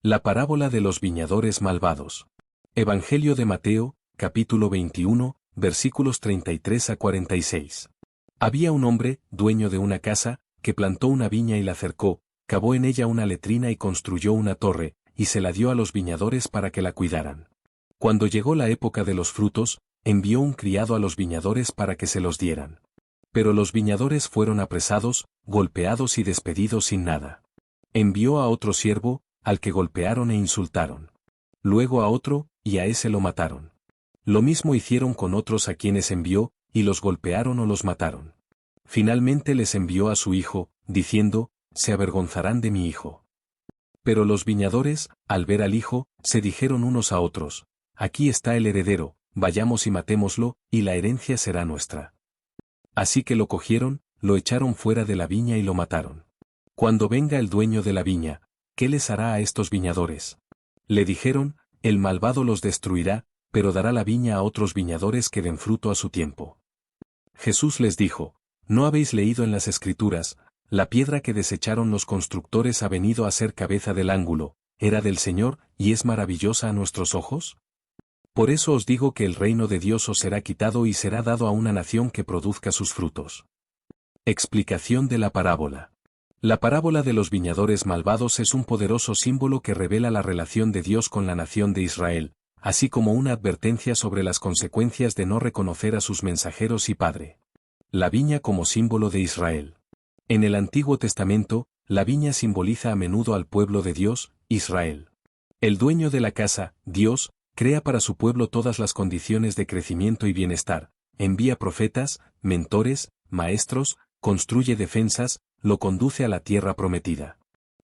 La parábola de los viñadores malvados. Evangelio de Mateo, capítulo 21, versículos 33 a 46. Había un hombre, dueño de una casa, que plantó una viña y la cercó, cavó en ella una letrina y construyó una torre, y se la dio a los viñadores para que la cuidaran. Cuando llegó la época de los frutos, envió un criado a los viñadores para que se los dieran. Pero los viñadores fueron apresados, golpeados y despedidos sin nada. Envió a otro siervo, al que golpearon e insultaron. Luego a otro, y a ese lo mataron. Lo mismo hicieron con otros a quienes envió, y los golpearon o los mataron. Finalmente les envió a su hijo, diciendo, se avergonzarán de mi hijo. Pero los viñadores, al ver al hijo, se dijeron unos a otros, aquí está el heredero, vayamos y matémoslo, y la herencia será nuestra. Así que lo cogieron, lo echaron fuera de la viña y lo mataron. Cuando venga el dueño de la viña, ¿qué les hará a estos viñadores? Le dijeron, el malvado los destruirá, pero dará la viña a otros viñadores que den fruto a su tiempo. Jesús les dijo, ¿no habéis leído en las Escrituras, la piedra que desecharon los constructores ha venido a ser cabeza del ángulo, era del Señor, y es maravillosa a nuestros ojos? Por eso os digo que el reino de Dios os será quitado y será dado a una nación que produzca sus frutos. Explicación de la parábola. La parábola de los viñadores malvados es un poderoso símbolo que revela la relación de Dios con la nación de Israel, así como una advertencia sobre las consecuencias de no reconocer a sus mensajeros y padre. La viña como símbolo de Israel. En el Antiguo Testamento, la viña simboliza a menudo al pueblo de Dios, Israel. El dueño de la casa, Dios, crea para su pueblo todas las condiciones de crecimiento y bienestar, envía profetas, mentores, maestros, construye defensas, lo conduce a la tierra prometida.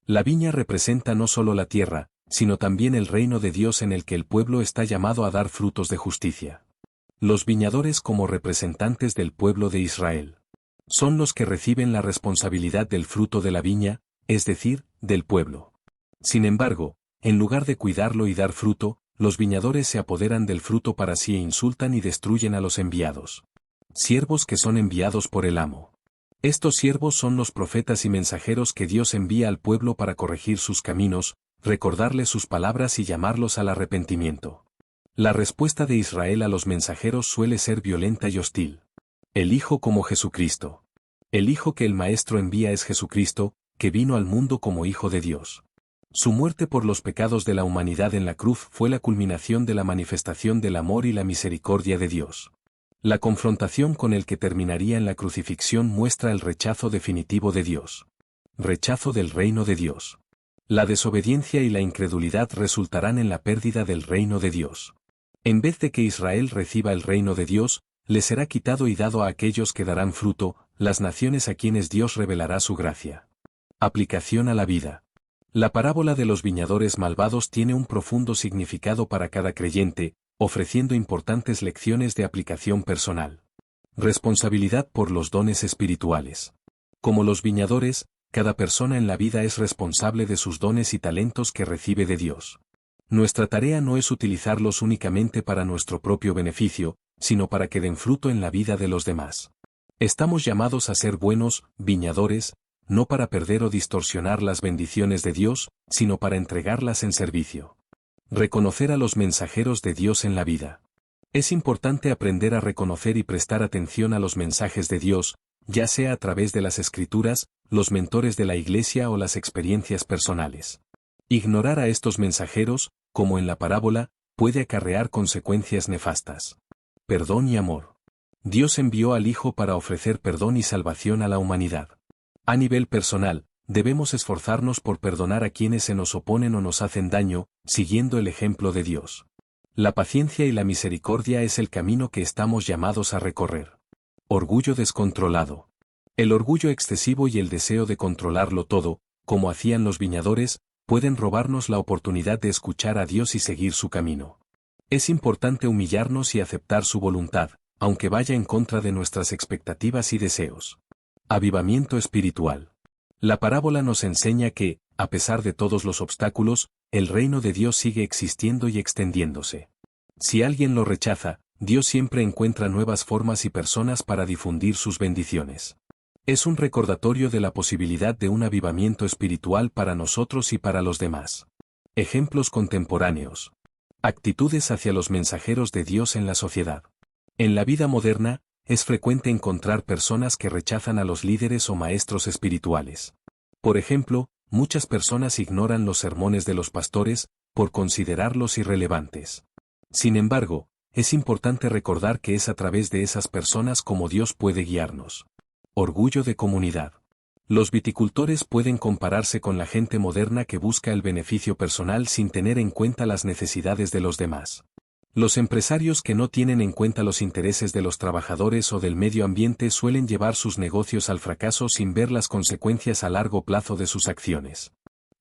La viña representa no solo la tierra, sino también el reino de Dios en el que el pueblo está llamado a dar frutos de justicia. Los viñadores como representantes del pueblo de Israel. Son los que reciben la responsabilidad del fruto de la viña, es decir, del pueblo. Sin embargo, en lugar de cuidarlo y dar fruto, los viñadores se apoderan del fruto para sí e insultan y destruyen a los enviados. Siervos que son enviados por el amo. Estos siervos son los profetas y mensajeros que Dios envía al pueblo para corregir sus caminos, recordarles sus palabras y llamarlos al arrepentimiento. La respuesta de Israel a los mensajeros suele ser violenta y hostil. El Hijo como Jesucristo. El Hijo que el Maestro envía es Jesucristo, que vino al mundo como Hijo de Dios. Su muerte por los pecados de la humanidad en la cruz fue la culminación de la manifestación del amor y la misericordia de Dios. La confrontación con el que terminaría en la crucifixión muestra el rechazo definitivo de Dios. Rechazo del reino de Dios. La desobediencia y la incredulidad resultarán en la pérdida del reino de Dios. En vez de que Israel reciba el reino de Dios, le será quitado y dado a aquellos que darán fruto, las naciones a quienes Dios revelará su gracia. Aplicación a la vida. La parábola de los viñadores malvados tiene un profundo significado para cada creyente, ofreciendo importantes lecciones de aplicación personal. Responsabilidad por los dones espirituales. Como los viñadores, cada persona en la vida es responsable de sus dones y talentos que recibe de Dios. Nuestra tarea no es utilizarlos únicamente para nuestro propio beneficio, sino para que den fruto en la vida de los demás. Estamos llamados a ser buenos viñadores, no para perder o distorsionar las bendiciones de Dios, sino para entregarlas en servicio. Reconocer a los mensajeros de Dios en la vida. Es importante aprender a reconocer y prestar atención a los mensajes de Dios, ya sea a través de las Escrituras, los mentores de la Iglesia o las experiencias personales. Ignorar a estos mensajeros, como en la parábola, puede acarrear consecuencias nefastas. Perdón y amor. Dios envió al Hijo para ofrecer perdón y salvación a la humanidad. A nivel personal, debemos esforzarnos por perdonar a quienes se nos oponen o nos hacen daño, siguiendo el ejemplo de Dios. La paciencia y la misericordia es el camino que estamos llamados a recorrer. Orgullo descontrolado. El orgullo excesivo y el deseo de controlarlo todo, como hacían los viñadores, pueden robarnos la oportunidad de escuchar a Dios y seguir su camino. Es importante humillarnos y aceptar su voluntad, aunque vaya en contra de nuestras expectativas y deseos. Avivamiento espiritual. La parábola nos enseña que, a pesar de todos los obstáculos, el reino de Dios sigue existiendo y extendiéndose. Si alguien lo rechaza, Dios siempre encuentra nuevas formas y personas para difundir sus bendiciones. Es un recordatorio de la posibilidad de un avivamiento espiritual para nosotros y para los demás. Ejemplos contemporáneos. Actitudes hacia los mensajeros de Dios en la sociedad. En la vida moderna, es frecuente encontrar personas que rechazan a los líderes o maestros espirituales. Por ejemplo, muchas personas ignoran los sermones de los pastores, por considerarlos irrelevantes. Sin embargo, es importante recordar que es a través de esas personas como Dios puede guiarnos. Orgullo de comunidad. Los viticultores pueden compararse con la gente moderna que busca el beneficio personal sin tener en cuenta las necesidades de los demás. Los empresarios que no tienen en cuenta los intereses de los trabajadores o del medio ambiente suelen llevar sus negocios al fracaso sin ver las consecuencias a largo plazo de sus acciones.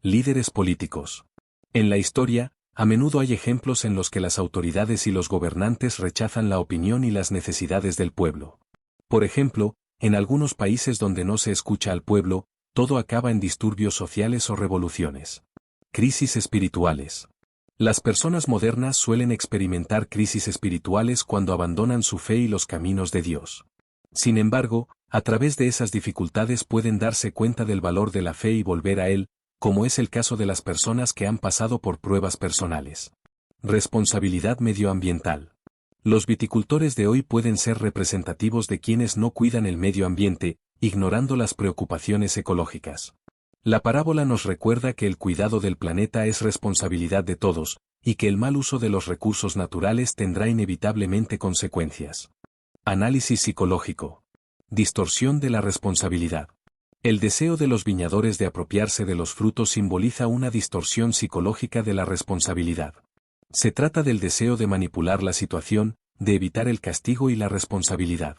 Líderes políticos. En la historia, a menudo hay ejemplos en los que las autoridades y los gobernantes rechazan la opinión y las necesidades del pueblo. Por ejemplo, en algunos países donde no se escucha al pueblo, todo acaba en disturbios sociales o revoluciones. Crisis espirituales. Las personas modernas suelen experimentar crisis espirituales cuando abandonan su fe y los caminos de Dios. Sin embargo, a través de esas dificultades pueden darse cuenta del valor de la fe y volver a Él, como es el caso de las personas que han pasado por pruebas personales. Responsabilidad medioambiental. Los viticultores de hoy pueden ser representativos de quienes no cuidan el medio ambiente, ignorando las preocupaciones ecológicas. La parábola nos recuerda que el cuidado del planeta es responsabilidad de todos, y que el mal uso de los recursos naturales tendrá inevitablemente consecuencias. Análisis psicológico. Distorsión de la responsabilidad. El deseo de los viñadores de apropiarse de los frutos simboliza una distorsión psicológica de la responsabilidad. Se trata del deseo de manipular la situación, de evitar el castigo y la responsabilidad.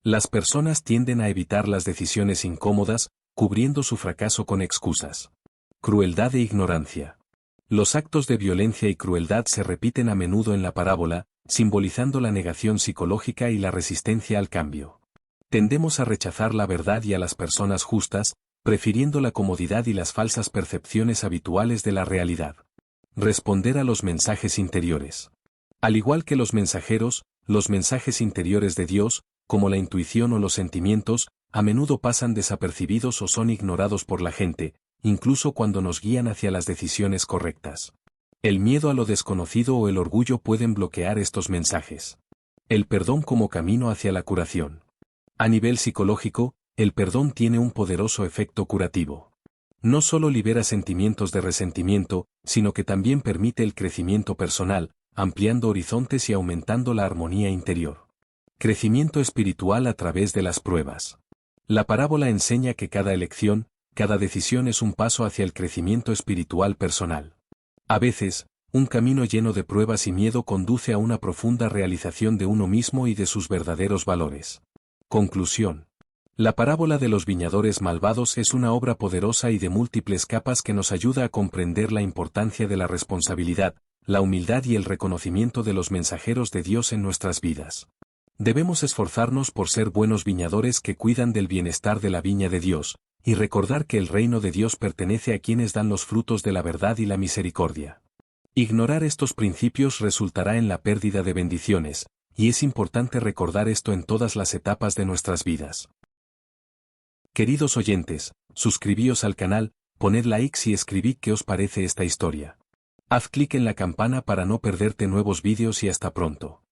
Las personas tienden a evitar las decisiones incómodas, cubriendo su fracaso con excusas. Crueldad e ignorancia. Los actos de violencia y crueldad se repiten a menudo en la parábola, simbolizando la negación psicológica y la resistencia al cambio. Tendemos a rechazar la verdad y a las personas justas, prefiriendo la comodidad y las falsas percepciones habituales de la realidad. Responder a los mensajes interiores. Al igual que los mensajes interiores de Dios, como la intuición o los sentimientos, a menudo pasan desapercibidos o son ignorados por la gente, incluso cuando nos guían hacia las decisiones correctas. El miedo a lo desconocido o el orgullo pueden bloquear estos mensajes. El perdón como camino hacia la curación. A nivel psicológico, el perdón tiene un poderoso efecto curativo. No solo libera sentimientos de resentimiento, sino que también permite el crecimiento personal, ampliando horizontes y aumentando la armonía interior. Crecimiento espiritual a través de las pruebas. La parábola enseña que cada elección, cada decisión es un paso hacia el crecimiento espiritual personal. A veces, un camino lleno de pruebas y miedo conduce a una profunda realización de uno mismo y de sus verdaderos valores. Conclusión. La parábola de los viñadores malvados es una obra poderosa y de múltiples capas que nos ayuda a comprender la importancia de la responsabilidad, la humildad y el reconocimiento de los mensajeros de Dios en nuestras vidas. Debemos esforzarnos por ser buenos viñadores que cuidan del bienestar de la viña de Dios, y recordar que el reino de Dios pertenece a quienes dan los frutos de la verdad y la misericordia. Ignorar estos principios resultará en la pérdida de bendiciones, y es importante recordar esto en todas las etapas de nuestras vidas. Queridos oyentes, suscribíos al canal, poned likes y escribid qué os parece esta historia. Haz clic en la campana para no perderte nuevos vídeos y hasta pronto.